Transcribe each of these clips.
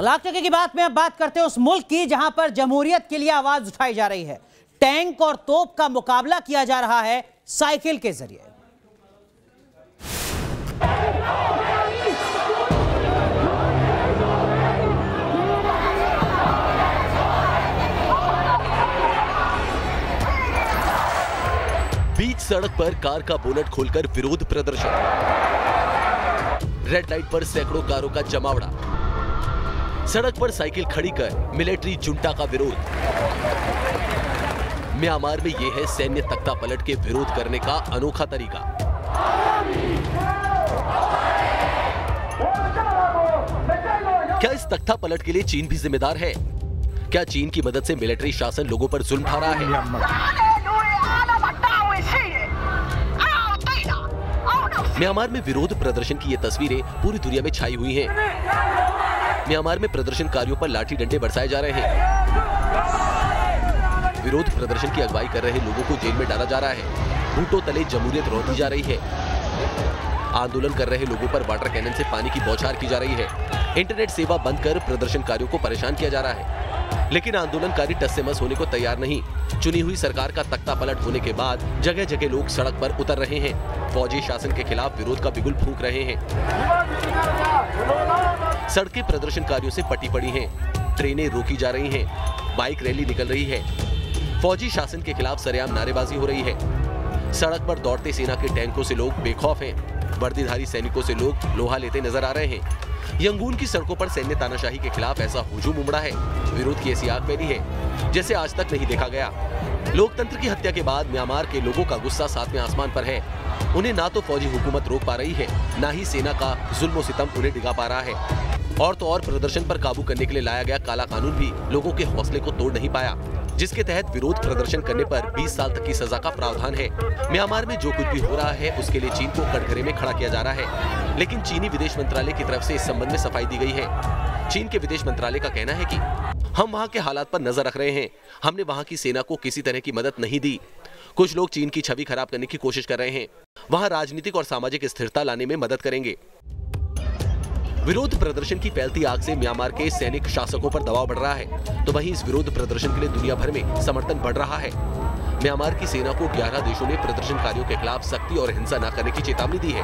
लाख टके की बात में अब बात करते हैं उस मुल्क की जहां पर जमहूरियत के लिए आवाज उठाई जा रही है। टैंक और तोप का मुकाबला किया जा रहा है साइकिल के जरिए। बीच सड़क पर कार का बोनट खोलकर विरोध प्रदर्शन। रेड लाइट पर सैकड़ों कारों का जमावड़ा। सड़क पर साइकिल खड़ी कर मिलिट्री जुंटा का विरोध। म्यांमार में यह है सैन्य तख्ता पलट के विरोध करने का अनोखा तरीका। क्या इस तख्ता पलट के लिए चीन भी जिम्मेदार है? क्या चीन की मदद से मिलिट्री शासन लोगों पर जुल्म ढा रहा है? म्यांमार में विरोध प्रदर्शन की ये तस्वीरें पूरी दुनिया में छाई हुई हैं। म्यांमार में प्रदर्शनकारियों पर लाठी डंडे बरसाए जा रहे हैं। विरोध प्रदर्शन की अगुवाई कर रहे लोगों को जेल में डाला जा रहा है। घूंटों तले जमहूरियत रौंदी जा रही है। आंदोलन कर रहे लोगों पर वाटर कैनन से पानी की बौछार की जा रही है। इंटरनेट सेवा बंद कर प्रदर्शनकारियों को परेशान किया जा रहा है। लेकिन आंदोलनकारी टस से मस होने को तैयार नहीं। चुनी हुई सरकार का तख्ता पलट होने के बाद जगह जगह लोग सड़क पर उतर रहे हैं। फौजी शासन के खिलाफ विरोध का बिगुल फूंक रहे हैं। सड़कें प्रदर्शनकारियों से पटी पड़ी हैं। ट्रेनें रोकी जा रही हैं। बाइक रैली निकल रही है। फौजी शासन के खिलाफ सरेआम नारेबाजी हो रही है। सड़क पर दौड़ते सेना के टैंकों से लोग बेखौफ हैं। वर्दीधारी सैनिकों से लोग लोहा लेते नजर आ रहे हैं। यंगून की सड़कों पर सैन्य तानाशाही के खिलाफ ऐसा हुजूम उमड़ा है, विरोध की ऐसी आग फैली है जैसे आज तक नहीं देखा गया। लोकतंत्र की हत्या के बाद म्यांमार के लोगों का गुस्सा सातवें आसमान पर है। उन्हें ना तो फौजी हुकूमत रोक पा रही है, ना ही सेना का जुल्म सितम उन्हें डिगा पा रहा है। और तो और प्रदर्शन पर काबू करने के लिए लाया गया काला कानून भी लोगों के हौसले को तोड़ नहीं पाया, जिसके तहत विरोध प्रदर्शन करने पर 20 साल तक की सजा का प्रावधान है। म्यांमार में जो कुछ भी हो रहा है उसके लिए चीन को कटघरे में खड़ा किया जा रहा है, लेकिन चीनी विदेश मंत्रालय की तरफ से इस संबंध में सफाई दी गई है। चीन के विदेश मंत्रालय का कहना है कि हम वहाँ के हालात पर नजर रख रहे हैं। हमने वहाँ की सेना को किसी तरह की मदद नहीं दी। कुछ लोग चीन की छवि खराब करने की कोशिश कर रहे हैं। वहाँ राजनीतिक और सामाजिक स्थिरता लाने में मदद करेंगे। विरोध प्रदर्शन की फैलती आग से म्यांमार के सैनिक शासकों पर दबाव बढ़ रहा है, तो वहीं इस विरोध प्रदर्शन के लिए दुनिया भर में समर्थन बढ़ रहा है। म्यांमार की सेना को 11 देशों ने प्रदर्शनकारियों के खिलाफ सख्ती और हिंसा न करने की चेतावनी दी है,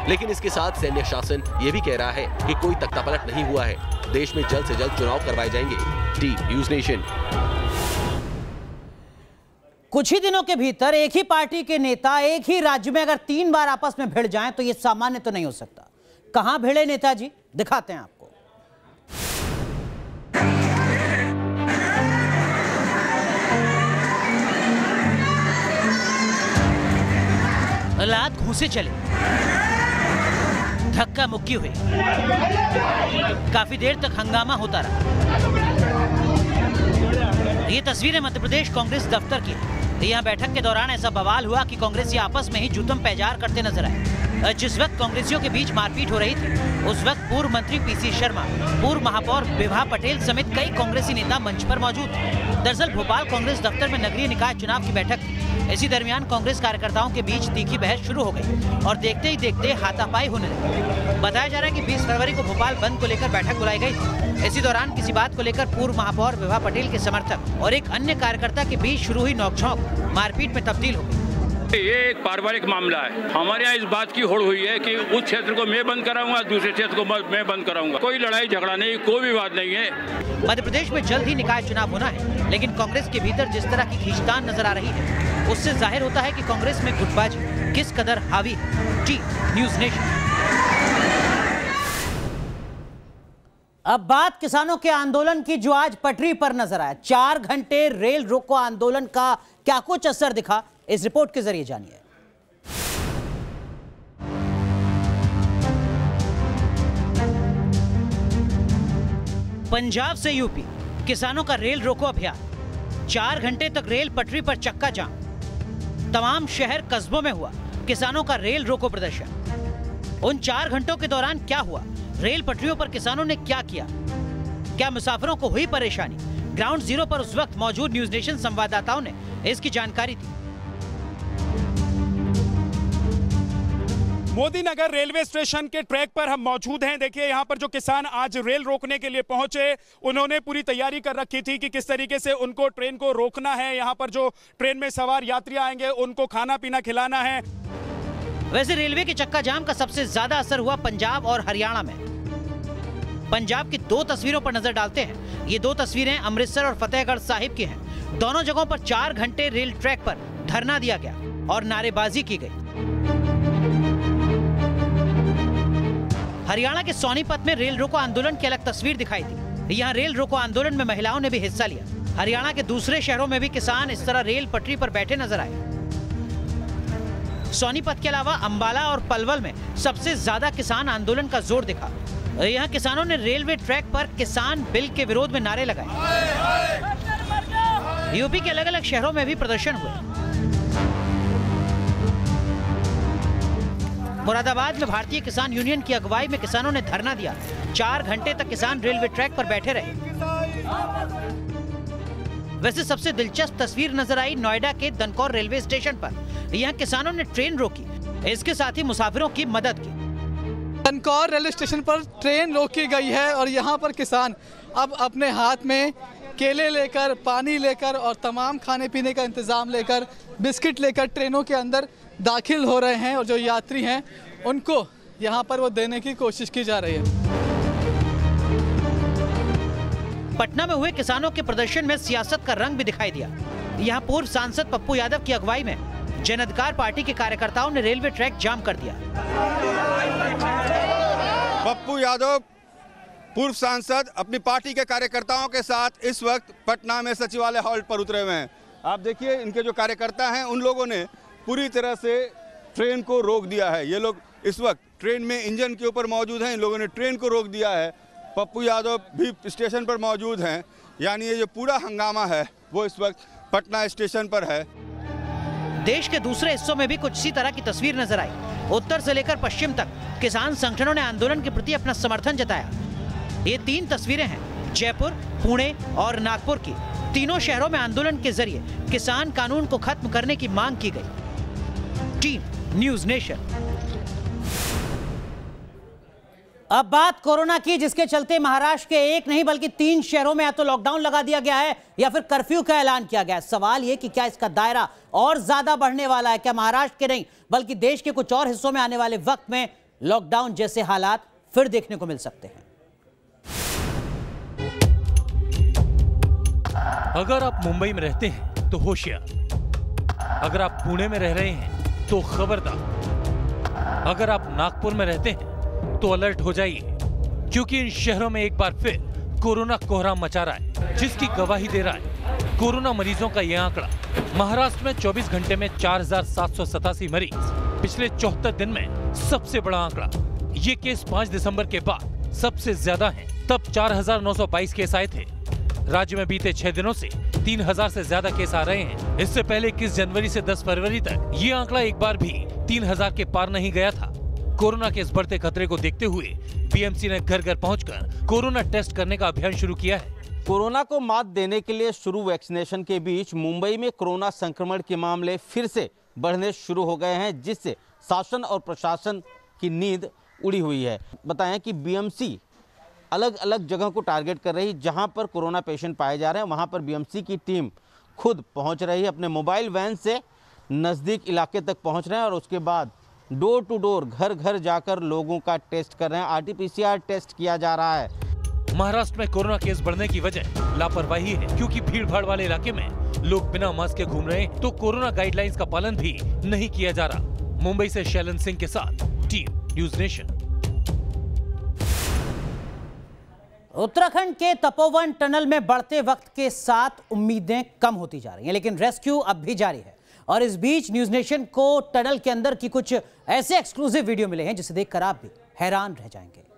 लेकिन इसके साथ सैन्य शासन ये भी कह रहा है कि कोई तख्तापलट नहीं हुआ है। देश में जल्द से जल्द चुनाव करवाए जाएंगे। T news nation. कुछ ही दिनों के भीतर एक ही पार्टी के नेता एक ही राज्य में अगर 3 बार आपस में भिड़ जाएं तो ये सामान्य तो नहीं हो सकता। कहां भिड़े नेताजी, दिखाते हैं आपको। हालात घूसे चले, धक्का मुक्की हुई, काफी देर तक हंगामा होता रहा। ये तस्वीरें मध्य प्रदेश कांग्रेस दफ्तर की है। यहाँ बैठक के दौरान ऐसा बवाल हुआ कि कांग्रेसी आपस में ही जूतम पैजार करते नजर आए। जिस वक्त कांग्रेसियों के बीच मारपीट हो रही थी उस वक्त पूर्व मंत्री पीसी शर्मा, पूर्व महापौर विभा पटेल समेत कई कांग्रेसी नेता मंच पर मौजूद थे। दरअसल भोपाल कांग्रेस दफ्तर में नगरीय निकाय चुनाव की बैठक थी। इसी दरमियान कांग्रेस कार्यकर्ताओं के बीच तीखी बहस शुरू हो गई और देखते ही देखते हाथापाई होने लगी। बताया जा रहा है कि 20 फरवरी को भोपाल बंद को लेकर बैठक बुलाई गई थी। इसी दौरान किसी बात को लेकर पूर्व महापौर विभा पटेल के समर्थक और एक अन्य कार्यकर्ता के बीच शुरू हुई नोकझोंक मारपीट में तब्दील हो गई। ये एक पारिवारिक मामला है। हमारे यहाँ इस बात की होड़ हुई है कि उस क्षेत्र को मैं बंद कराऊंगा, दूसरे क्षेत्र को मैं बंद कराऊंगा। कोई लड़ाई झगड़ा नहीं, कोई विवाद नहीं है। मध्य प्रदेश में जल्द ही निकाय चुनाव होना है, लेकिन कांग्रेस के भीतर जिस तरह की खींचतान नजर आ रही है उससे जाहिर होता है कि कांग्रेस में गुटबाजी किस कदर हावी है। T news nation. अब बात किसानों के आंदोलन की जो आज पटरी पर नजर आया। 4 घंटे रेल रोको आंदोलन का क्या कुछ असर दिखा, इस रिपोर्ट के जरिए जानिए। पंजाब से यूपी किसानों का रेल रोको अभियान। 4 घंटे तक रेल पटरी पर चक्का जाम। तमाम शहर कस्बों में हुआ किसानों का रेल रोको प्रदर्शन। उन 4 घंटों के दौरान क्या हुआ, रेल पटरियों पर किसानों ने क्या किया, क्या मुसाफिरों को हुई परेशानी? ग्राउंड जीरो पर उस वक्त मौजूद न्यूज़ नेशन संवाददाताओं ने इसकी जानकारी दी। मोदी नगर रेलवे स्टेशन के ट्रैक पर हम मौजूद हैं। देखिए यहाँ पर जो किसान आज रेल रोकने के लिए पहुंचे, उन्होंने पूरी तैयारी कर रखी थी कि किस तरीके से उनको ट्रेन को रोकना है। यहाँ पर जो ट्रेन में सवार यात्री आएंगे उनको खाना पीना खिलाना है। वैसे रेलवे के चक्का जाम का सबसे ज्यादा असर हुआ पंजाब और हरियाणा में। पंजाब की दो तस्वीरों पर नजर डालते हैं। ये दो तस्वीरें अमृतसर और फतेहगढ़ साहिब की हैं। दोनों जगहों पर 4 घंटे रेल ट्रैक पर धरना दिया गया और नारेबाजी की गई। हरियाणा के सोनीपत में रेल रोको आंदोलन की अलग तस्वीर दिखाई दी। यहाँ रेल रोको आंदोलन में महिलाओं ने भी हिस्सा लिया। हरियाणा के दूसरे शहरों में भी किसान इस तरह रेल पटरी पर बैठे नजर आए। सोनीपत के अलावा अंबाला और पलवल में सबसे ज्यादा किसान आंदोलन का जोर दिखा। यहाँ किसानों ने रेलवे ट्रैक पर किसान बिल के विरोध में नारे लगाए। यूपी के अलग अलग शहरों में भी प्रदर्शन हुए। मुरादाबाद में भारतीय किसान यूनियन की अगुवाई में किसानों ने धरना दिया। 4 घंटे तक किसान रेलवे ट्रैक पर बैठे रहे। वैसे सबसे दिलचस्प तस्वीर नजर आई नोएडा के दनकौर रेलवे स्टेशन पर। यहाँ किसानों ने ट्रेन रोकी, इसके साथ ही मुसाफिरों की मदद की। दनकौर रेलवे स्टेशन पर ट्रेन रोकी गई है और यहाँ पर किसान अब अपने हाथ में केले लेकर, पानी लेकर और तमाम खाने पीने का इंतजाम लेकर, बिस्किट लेकर ट्रेनों के अंदर दाखिल हो रहे हैं और जो यात्री हैं उनको यहाँ पर वो देने की कोशिश की जा रही है। पटना में हुए किसानों के प्रदर्शन में सियासत का रंग भी दिखाई दिया। यहाँ पूर्व सांसद पप्पू यादव की अगुवाई में जन अधिकार पार्टी के कार्यकर्ताओं ने रेलवे ट्रैक जाम कर दिया। पप्पू यादव पूर्व सांसद अपनी पार्टी के कार्यकर्ताओं के साथ इस वक्त पटना में सचिवालय हॉल पर उतरे हुए हैं। आप देखिए इनके जो कार्यकर्ता हैं उन लोगों ने पूरी तरह से ट्रेन को रोक दिया है। ये लोग इस वक्त ट्रेन में इंजन के ऊपर मौजूद हैं। इन लोगों ने ट्रेन को रोक दिया है। पप्पू यादव भी स्टेशन पर मौजूद हैं। यानी ये जो पूरा हंगामा है वो इस वक्त पटना स्टेशन पर है। देश के दूसरे हिस्सों में भी कुछ इसी तरह की तस्वीर नजर आई। उत्तर से लेकर पश्चिम तक किसान संगठनों ने आंदोलन के प्रति अपना समर्थन जताया। ये 3 तस्वीरें हैं जयपुर, पुणे और नागपुर की। तीनों शहरों में आंदोलन के जरिए किसान कानून को खत्म करने की मांग की गई। Team news nation. अब बात कोरोना की, जिसके चलते महाराष्ट्र के एक नहीं बल्कि 3 शहरों में या तो लॉकडाउन लगा दिया गया है या फिर कर्फ्यू का ऐलान किया गया है। सवाल यह कि क्या इसका दायरा और ज्यादा बढ़ने वाला है? क्या महाराष्ट्र के नहीं बल्कि देश के कुछ और हिस्सों में आने वाले वक्त में लॉकडाउन जैसे हालात फिर देखने को मिल सकते हैं? अगर आप मुंबई में रहते हैं तो होशियार, अगर आप पुणे में रह रहे हैं तो खबरदार, अगर आप नागपुर में रहते हैं तो अलर्ट हो जाइए, क्योंकि इन शहरों में एक बार फिर कोरोना कोहराम मचा रहा है, जिसकी गवाही दे रहा है कोरोना मरीजों का यह आंकड़ा। महाराष्ट्र में 24 घंटे में 4,787 मरीज, पिछले 74 दिन में सबसे बड़ा आंकड़ा। ये केस 5 दिसंबर के बाद सबसे ज्यादा हैं। तब 4,922 केस आए थे। राज्य में बीते 6 दिनों से 3,000 से ज्यादा केस आ रहे हैं। इससे पहले 21 जनवरी से 10 फरवरी तक ये आंकड़ा एक बार भी 3,000 के पार नहीं गया था। कोरोना के इस बढ़ते खतरे को देखते हुए बीएमसी ने घर घर पहुंचकर कोरोना टेस्ट करने का अभियान शुरू किया है। कोरोना को मात देने के लिए शुरू वैक्सीनेशन के बीच मुंबई में कोरोना संक्रमण के मामले फिर से बढ़ने शुरू हो गए हैं, जिससे शासन और प्रशासन की नींद उड़ी हुई है। बताएं कि बीएमसी अलग अलग जगह को टारगेट कर रही, जहां पर कोरोना पेशेंट पाए जा रहे हैं वहां पर बीएमसी की टीम खुद पहुंच रही है। अपने मोबाइल वैन से नज़दीक इलाके तक पहुंच रहे हैं और उसके बाद डोर टू डोर, घर घर जाकर लोगों का टेस्ट कर रहे हैं। आरटीपीसीआर टेस्ट किया जा रहा है। महाराष्ट्र में कोरोना केस बढ़ने की वजह लापरवाही है, क्योंकि भीड़ भाड़ वाले इलाके में लोग बिना मास्क के घूम रहे हैं, तो कोरोना गाइडलाइंस का पालन भी नहीं किया जा रहा। मुंबई से शैलन सिंह के साथ टीम न्यूज़ नेशन। उत्तराखंड के तपोवन टनल में बढ़ते वक्त के साथ उम्मीदें कम होती जा रही हैं, लेकिन रेस्क्यू अब भी जारी है। और इस बीच न्यूज़ नेशन को टनल के अंदर की कुछ ऐसे एक्सक्लूसिव वीडियो मिले हैं जिसे देखकर आप भी हैरान रह जाएंगे।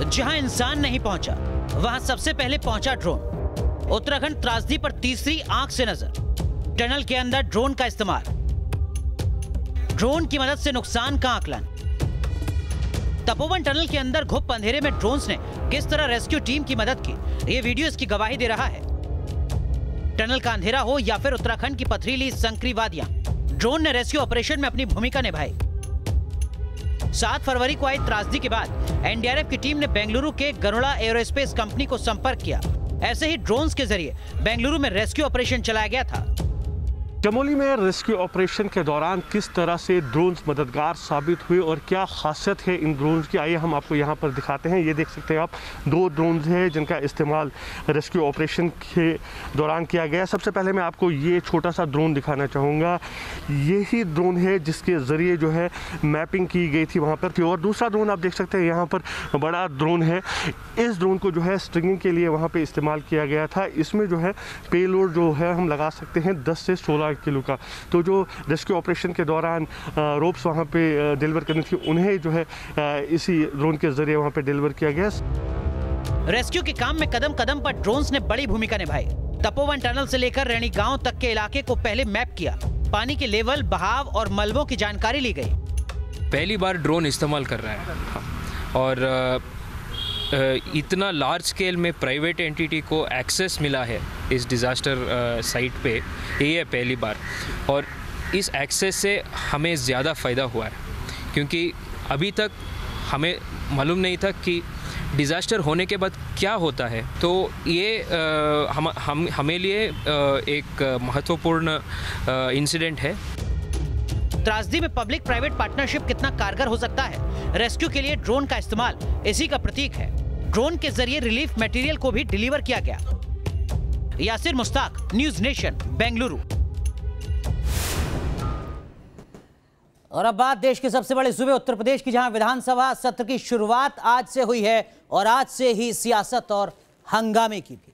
जहां इंसान नहीं पहुंचा वहां सबसे पहले पहुंचा ड्रोन। उत्तराखंड त्रासदी पर तीसरी आंख से नजर। टनल के अंदर ड्रोन का इस्तेमाल, ड्रोन की मदद से नुकसान का आकलन। तपोवन टनल के अंदर घुप अंधेरे में ड्रोन्स ने किस तरह रेस्क्यू टीम की मदद की, ये वीडियो इसकी गवाही दे रहा है। टनल का अंधेरा हो या फिर उत्तराखंड की पथरीली संकरी वादियां, ड्रोन ने रेस्क्यू ऑपरेशन में अपनी भूमिका निभाई। 7 फरवरी को आई त्रासदी के बाद एनडीआरएफ की टीम ने बेंगलुरु के गरुड़ा एरोस्पेस कंपनी को संपर्क किया। ऐसे ही ड्रोन्स के जरिए बेंगलुरु में रेस्क्यू ऑपरेशन चलाया गया था। चमोली में रेस्क्यू ऑपरेशन के दौरान किस तरह से ड्रोन्स मददगार साबित हुए और क्या खासियत है इन ड्रोन्स की, आइए हम आपको यहाँ पर दिखाते हैं। ये देख सकते हैं आप, 2 ड्रोन्स हैं जिनका इस्तेमाल रेस्क्यू ऑपरेशन के दौरान किया गया। सबसे पहले मैं आपको ये छोटा सा ड्रोन दिखाना चाहूँगा। यही ड्रोन है जिसके ज़रिए जो है मैपिंग की गई थी वहाँ पर। और दूसरा ड्रोन आप देख सकते हैं यहाँ पर बड़ा ड्रोन है। इस ड्रोन को जो है स्ट्रिंगिंग के लिए वहाँ पर इस्तेमाल किया गया था। इसमें जो है पेलोड जो है हम लगा सकते हैं 10 से 16 किलो का। तो जो रेस्क्यू ऑपरेशन के दौरान रोप्स वहाँ पे डिलीवर करनी थी, उन्हें जो है इसी ड्रोन के जरिए वहाँ पे डिलीवर किया गया। रेस्क्यू के काम में कदम कदम पर ड्रोन्स ने बड़ी भूमिका निभाई। तपोवन टनल से लेकर रैणी गांव तक के इलाके को पहले मैप किया। पानी के लेवल, बहाव और मलबों की जानकारी ली गई। पहली बार ड्रोन इस्तेमाल कर रहे हैं और इतना लार्ज स्केल में प्राइवेट एंटिटी को एक्सेस मिला है इस डिज़ास्टर साइट पे, ये है पहली बार। और इस एक्सेस से हमें ज़्यादा फ़ायदा हुआ है क्योंकि अभी तक हमें मालूम नहीं था कि डिज़ास्टर होने के बाद क्या होता है। तो ये हमें लिए एक महत्वपूर्ण इंसिडेंट है। त्रासदी में पब्लिक प्राइवेट पार्टनरशिप कितना कारगर हो सकता है, रेस्क्यू के लिए ड्रोन का इस्तेमाल इसी का प्रतीक है। ड्रोन के जरिए रिलीफ मटेरियल को भी डिलीवर किया गया। Yasir Mushtaq, news nation, Bengaluru. और अब बात देश के सबसे बड़े सूबे उत्तर प्रदेश की, जहां विधानसभा सत्र की शुरुआत आज से हुई है और आज से ही सियासत और हंगामे की भी।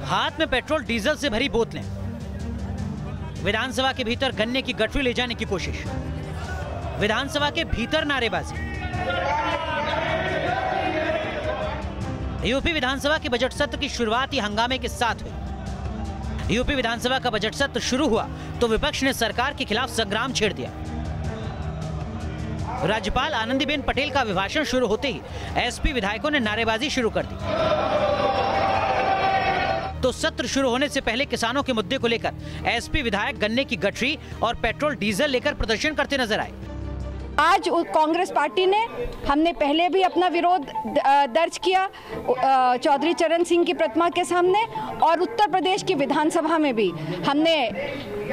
हाथ में पेट्रोल डीजल से भरी बोतलें, विधानसभा के भीतर गन्ने की गठरी ले जाने की कोशिश, विधानसभा के भीतर नारेबाजी। यूपी विधानसभा के बजट सत्र की शुरुआत ही हंगामे के साथ हुई। यूपी विधानसभा का बजट सत्र शुरू हुआ तो विपक्ष ने सरकार के खिलाफ संग्राम छेड़ दिया। राज्यपाल आनंदीबेन पटेल का अभिभाषण शुरू होते ही एसपी विधायकों ने नारेबाजी शुरू कर दी। तो सत्र शुरू होने से पहले किसानों के मुद्दे को लेकर एसपी विधायक गन्ने की गठरी और पेट्रोल डीजल लेकर प्रदर्शन करते नजर आए। आज कांग्रेस पार्टी ने, हमने पहले भी अपना विरोध दर्ज किया चौधरी चरण सिंह की प्रतिमा के सामने, और उत्तर प्रदेश की विधानसभा में भी हमने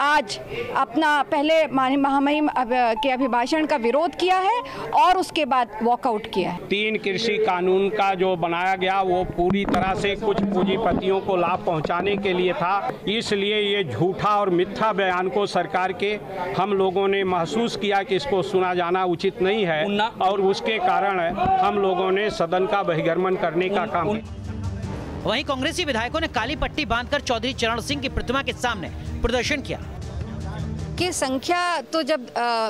आज अपना पहले महामहिम के अभिभाषण का विरोध किया है और उसके बाद वॉकआउट किया है। 3 कृषि कानून का जो बनाया गया वो पूरी तरह से कुछ पूंजीपतियों को लाभ पहुंचाने के लिए था, इसलिए ये झूठा और मिथ्या बयान को सरकार के हम लोगों ने महसूस किया कि इसको सुना जाना उचित नहीं है और उसके कारण हम लोगों ने सदन का बहिर्गमन करने का काम। वहीं कांग्रेसी विधायकों ने काली पट्टी बांधकर चौधरी चरण सिंह की प्रतिमा के सामने प्रदर्शन किया। की संख्या तो जब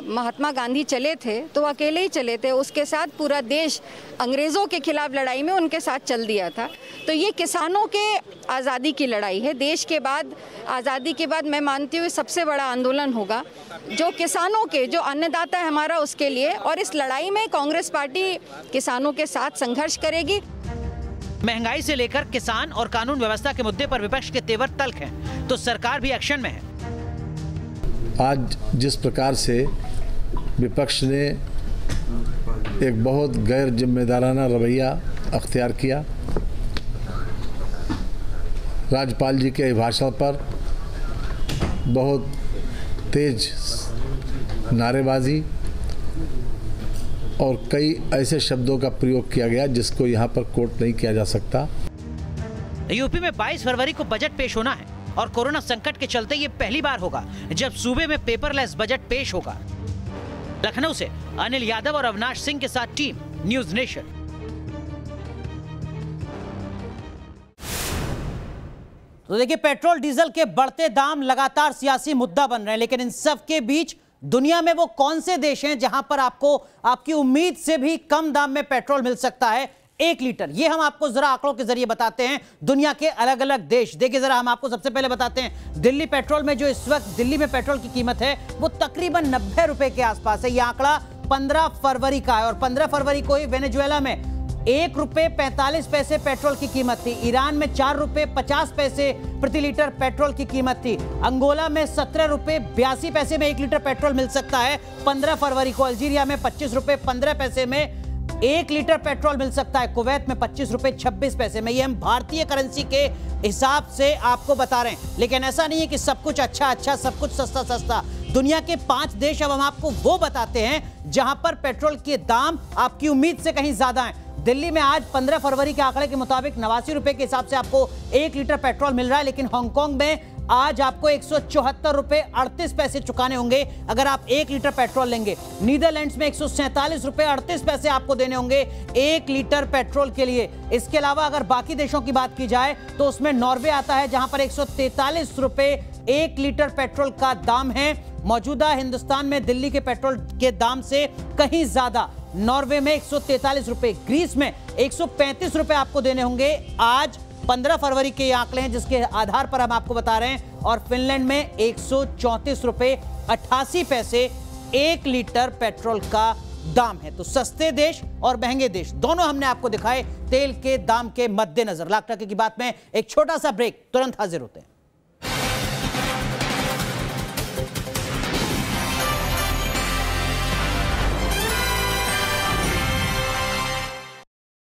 महात्मा गांधी चले थे तो अकेले ही चले थे, उसके साथ पूरा देश अंग्रेजों के खिलाफ लड़ाई में उनके साथ चल दिया था। तो ये किसानों के आज़ादी की लड़ाई है। देश के बाद, आज़ादी के बाद मैं मानती हूँ सबसे बड़ा आंदोलन होगा जो किसानों के, जो अन्नदाता है हमारा, उसके लिए। और इस लड़ाई में कांग्रेस पार्टी किसानों के साथ संघर्ष करेगी। महंगाई से लेकर किसान और कानून व्यवस्था के मुद्दे पर विपक्ष के तेवर तल्ख हैं, तो सरकार भी एक्शन में है। आज जिस प्रकार से विपक्ष ने एक बहुत गैर जिम्मेदाराना रवैया अख्तियार किया, राज्यपाल जी के अभिभाषण पर बहुत तेज नारेबाजी और कई ऐसे शब्दों का प्रयोग किया गया जिसको यहाँ पर कोट नहीं किया जा सकता। यूपी में 22 फरवरी को बजट पेश होना है और कोरोना संकट के चलते ये पहली बार होगा जब सूबे में पेपरलेस बजट पेश होगा। लखनऊ से अनिल यादव और अविनाश सिंह के साथ टीम, न्यूज़ नेशन। तो देखिए, पेट्रोल डीजल के बढ़ते दाम लगातार सियासी मुद्दा बन रहे हैं, लेकिन इन सब के बीच दुनिया में वो कौन से देश हैं जहां पर आपको आपकी उम्मीद से भी कम दाम में पेट्रोल मिल सकता है 1 लीटर? ये हम आपको जरा आंकड़ों के जरिए बताते हैं, दुनिया के अलग अलग देश। देखिए जरा, हम आपको सबसे पहले बताते हैं दिल्ली पेट्रोल में जो इस वक्त दिल्ली में पेट्रोल की कीमत है वो तकरीबन 90 रुपए के आसपास है। यह आंकड़ा 15 फरवरी का है और 15 फरवरी को ही वेनेजुएला में 1 रुपए 45 पैसे पेट्रोल की कीमत थी। ईरान में 4 रुपए 50 पैसे प्रति लीटर पेट्रोल की कीमत थी। अंगोला में 17 रुपए 82 पैसे में 1 लीटर पेट्रोल मिल सकता है 15 फरवरी को। अल्जीरिया में 25 रुपए 15 पैसे में 1 लीटर पेट्रोल मिल सकता है। कुवैत में 25 रुपए 26 पैसे में। ये हम भारतीय करेंसी के हिसाब से आपको बता रहे हैं, लेकिन ऐसा नहीं है कि सब कुछ अच्छा सब कुछ सस्ता। दुनिया के 5 देश अब हम आपको वो बताते हैं जहां पर पेट्रोल के दाम आपकी उम्मीद से कहीं ज्यादा हैं। दिल्ली में आज 15 फरवरी के आंकड़े के मुताबिक 89 रुपए के हिसाब से आपको 1 लीटर पेट्रोल मिल रहा है, लेकिन हांगकांग में आज आपको 174 रुपए 38 पैसे चुकाने होंगे अगर आप 1 लीटर पेट्रोल लेंगे। नीदरलैंड्स में 147 रुपए 38 पैसे आपको देने होंगे 1 लीटर पेट्रोल के लिए। इसके अलावा अगर बाकी देशों की बात की जाए तो उसमें नॉर्वे आता है जहां पर 143 रुपए 1 लीटर पेट्रोल का दाम है। मौजूदा हिंदुस्तान में दिल्ली के पेट्रोल के दाम से कहीं ज्यादा नॉर्वे में 143 रुपए, ग्रीस में 135 रुपए आपको देने होंगे। आज 15 फरवरी के ये आंकड़े हैं जिसके आधार पर हम आपको बता रहे हैं। और फिनलैंड में 134 रुपए 88 पैसे 1 लीटर पेट्रोल का दाम है। तो सस्ते देश और महंगे देश दोनों हमने आपको दिखाए तेल के दाम के मद्देनजर। लाख टके की बात में एक छोटा सा ब्रेक, तुरंत हाजिर होते हैं।